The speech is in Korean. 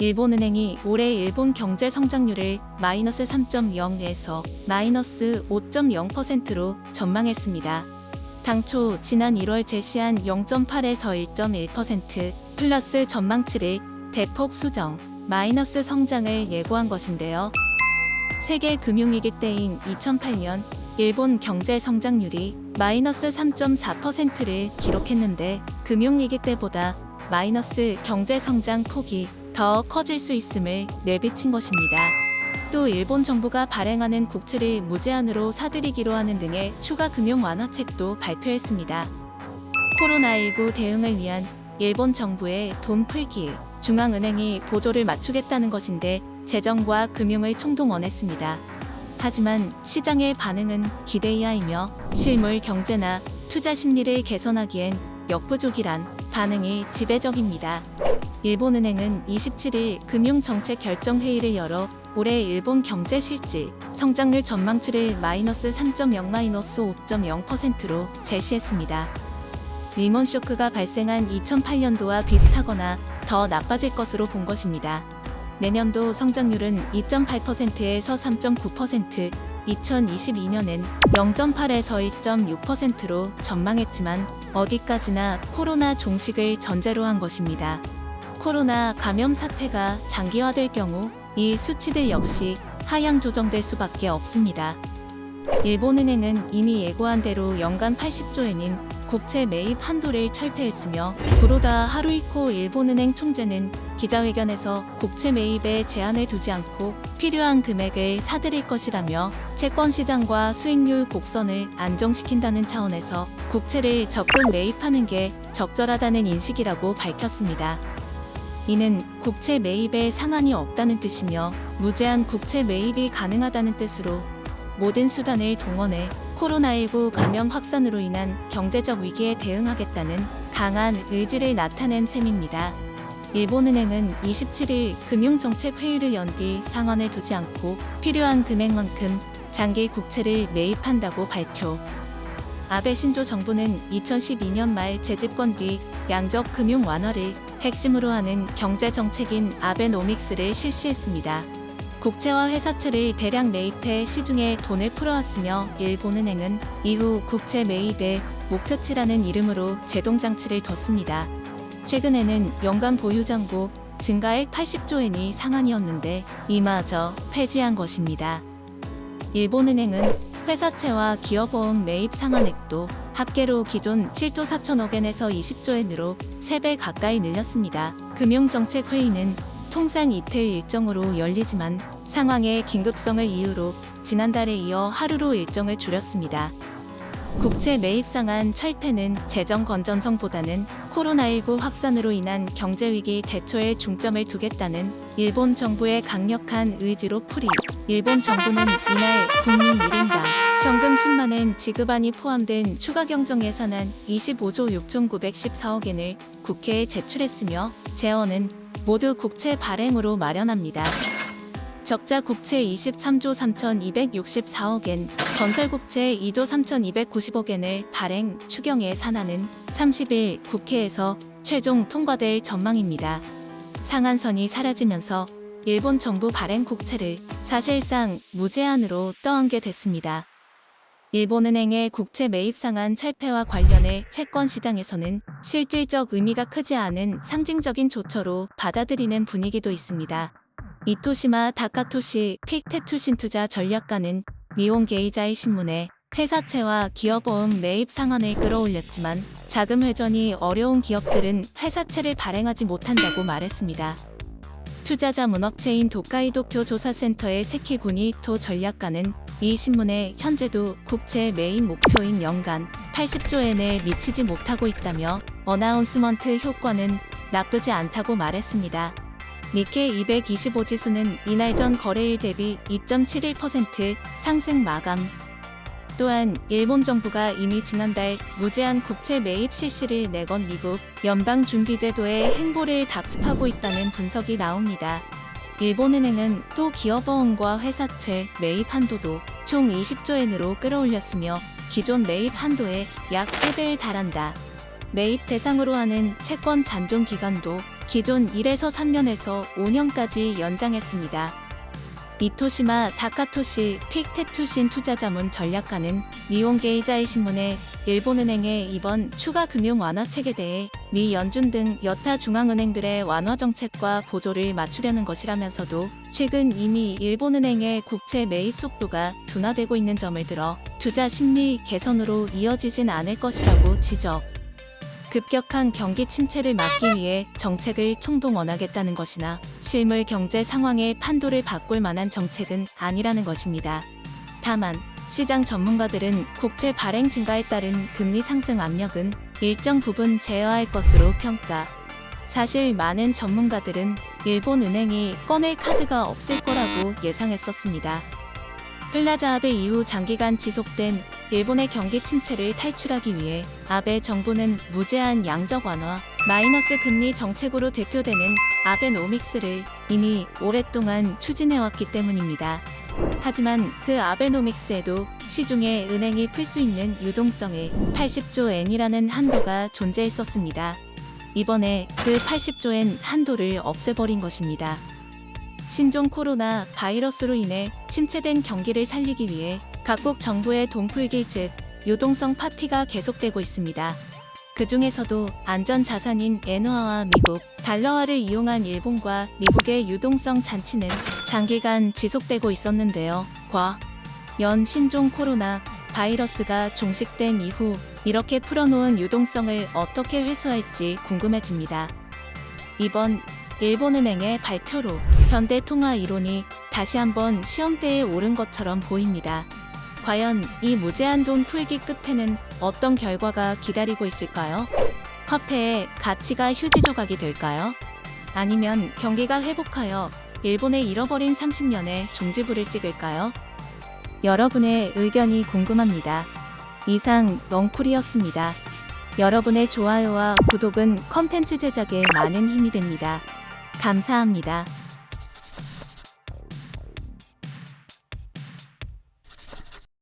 일본은행이 올해 일본 경제 성장률을 마이너스 3.0에서 마이너스 5.0%로 전망했습니다. 당초 지난 1월 제시한 0.8에서 1.1% 플러스 전망치를 대폭 수정, 마이너스 성장을 예고한 것인데요. 세계 금융위기 때인 2008년 일본 경제 성장률이 마이너스 3.4%를 기록했는데 금융위기 때보다 마이너스 경제 성장 폭이 더 커질 수 있음을 내비친 것입니다. 또 일본 정부가 발행하는 국채를 무제한으로 사들이기로 하는 등의 추가 금융 완화책도 발표했습니다. 코로나19 대응을 위한 일본 정부의 돈 풀기, 중앙은행이 보조를 맞추겠다는 것인데 재정과 금융을 총동원했습니다. 하지만 시장의 반응은 기대 이하이며 실물 경제나 투자 심리를 개선하기엔 역부족이란 반응이 지배적입니다. 일본은행은 27일 금융정책결정회의를 열어 올해 일본 경제 실질 성장률 전망치를 마이너스 3.0 마이너스 5.0%로 제시했습니다. 리먼 쇼크가 발생한 2008년도와 비슷하거나 더 나빠질 것으로 본 것입니다. 내년도 성장률은 2.8%에서 3.9%, 2022년엔 0.8에서 1.6%로 전망했지만 어디까지나 코로나 종식을 전제로 한 것입니다. 코로나 감염 사태가 장기화될 경우 이 수치들 역시 하향 조정될 수밖에 없습니다. 일본은행은 이미 예고한 대로 연간 80조엔인 국채 매입 한도를 철폐했으며 구로다 하루이코 일본은행 총재는 기자회견에서 국채 매입에 제한을 두지 않고 필요한 금액을 사들일 것이라며 채권 시장과 수익률 곡선을 안정시킨다는 차원에서 국채를 적극 매입하는 게 적절하다는 인식이라고 밝혔습니다. 이는 국채 매입에 상한이 없다는 뜻이며 무제한 국채 매입이 가능하다는 뜻으로 모든 수단을 동원해 코로나19 감염 확산으로 인한 경제적 위기에 대응하겠다는 강한 의지를 나타낸 셈입니다. 일본은행은 27일 금융정책회의를 연 뒤 상한을 두지 않고 필요한 금액만큼 장기 국채를 매입한다고 발표. 아베 신조 정부는 2012년 말 재집권 뒤 양적 금융 완화를 핵심으로 하는 경제정책인 아베노믹스를 실시했습니다. 국채와 회사채를 대량 매입해 시중에 돈을 풀어왔으며 일본은행은 이후 국채 매입에 목표치라는 이름으로 제동장치를 뒀습니다. 최근에는 연간 보유잔고 증가액 80조엔이 상한이었는데 이마저 폐지한 것입니다. 일본은행은 회사채와 기업보험 매입 상한액도 합계로 기존 7조 4천억엔에서 20조엔으로 3배 가까이 늘렸습니다. 금융정책회의는 통상 이틀 일정으로 열리지만 상황의 긴급성을 이유로 지난달에 이어 하루로 일정을 줄였습니다. 국채 매입 상한 철폐는 재정 건전성보다는 코로나19 확산으로 인한 경제위기 대처에 중점을 두겠다는 일본 정부의 강력한 의지로 풀이. 일본 정부는 이날 국민 1인당 현금 10만엔 지급안이 포함된 추가 경정 예산안 25조 6,914억엔을 국회에 제출했으며 재원은 모두 국채 발행으로 마련합니다. 적자 국채 23조 3,264억엔, 건설국채 2조 3,290억엔을 발행 추경 예산안은 30일 국회에서 최종 통과될 전망입니다. 상한선이 사라지면서 일본 정부 발행 국채를 사실상 무제한으로 떠안게 됐습니다. 일본은행의 국채 매입 상한 철폐와 관련해 채권 시장에서는 실질적 의미가 크지 않은 상징적인 조처로 받아들이는 분위기도 있습니다. 이토시마 다카토시 픽테투신투자 전략가는 니온 게이자이 신문에 회사채와 기업보험 매입 상한을 끌어올렸지만 자금 회전이 어려운 기업들은 회사채를 발행하지 못한다고 말했습니다. 투자자 문업체인 도카이도쿄 조사센터의 세키 구니토 전략가는 이 신문에 현재도 국채 매입 목표인 연간 80조엔에 미치지 못하고 있다며 어나운스먼트 효과는 나쁘지 않다고 말했습니다. 니케이 225 지수는 이날 전 거래일 대비 2.71% 상승 마감. 또한 일본 정부가 이미 지난달 무제한 국채 매입 실시를 내건 미국 연방준비제도의 행보를 답습하고 있다는 분석이 나옵니다. 일본은행은 또 기업보험과 회사채 매입 한도도 총 20조엔으로 끌어올렸으며 기존 매입 한도의 약 3배에 달한다. 매입 대상으로 하는 채권 잔존 기간도 기존 1에서 3년에서 5년까지 연장했습니다. 이토시마 다카토시 픽테투신 투자자문 전략가는 니혼게이자이 신문에 일본은행의 이번 추가 금융 완화 책에 대해 미 연준 등 여타 중앙은행들의 완화 정책과 보조를 맞추려는 것이라면서도 최근 이미 일본은행의 국채 매입 속도가 둔화되고 있는 점을 들어 투자 심리 개선으로 이어지진 않을 것이라고 지적. 급격한 경기 침체를 막기 위해 정책을 총동원하겠다는 것이나 실물 경제 상황의 판도를 바꿀 만한 정책은 아니라는 것입니다. 다만 시장 전문가들은 국채 발행 증가에 따른 금리 상승 압력은 일정 부분 제어할 것으로 평가. 사실 많은 전문가들은 일본 은행이 꺼낼 카드가 없을 거라고 예상했었습니다. 플라자 아베 이후 장기간 지속된 일본의 경기 침체를 탈출하기 위해 아베 정부는 무제한 양적 완화, 마이너스 금리 정책으로 대표되는 아베노믹스를 이미 오랫동안 추진해왔기 때문입니다. 하지만 그 아베노믹스에도 시중에 은행이 풀 수 있는 유동성의 80조 엔이라는 한도가 존재했었습니다. 이번에 그 80조 엔 한도를 없애버린 것입니다. 신종 코로나 바이러스로 인해 침체된 경기를 살리기 위해 각국 정부의 돈풀기 즉 유동성 파티가 계속되고 있습니다. 그 중에서도 안전자산인 엔화와 미국 달러화를 이용한 일본과 미국의 유동성 잔치는 장기간 지속되고 있었는데요. 과연 신종 코로나 바이러스가 종식된 이후 이렇게 풀어놓은 유동성을 어떻게 회수할지 궁금해집니다. 이번 일본은행의 발표로 현대통화 이론이 다시 한번 시험대에 오른 것처럼 보입니다. 과연 이 무제한 돈 풀기 끝에는 어떤 결과가 기다리고 있을까요? 화폐의 가치가 휴지 조각이 될까요? 아니면 경기가 회복하여 일본의 잃어버린 30년의 종지부를 찍을까요? 여러분의 의견이 궁금합니다. 이상 넝쿨이었습니다. 여러분의 좋아요와 구독은 컨텐츠 제작에 많은 힘이 됩니다. 감사합니다.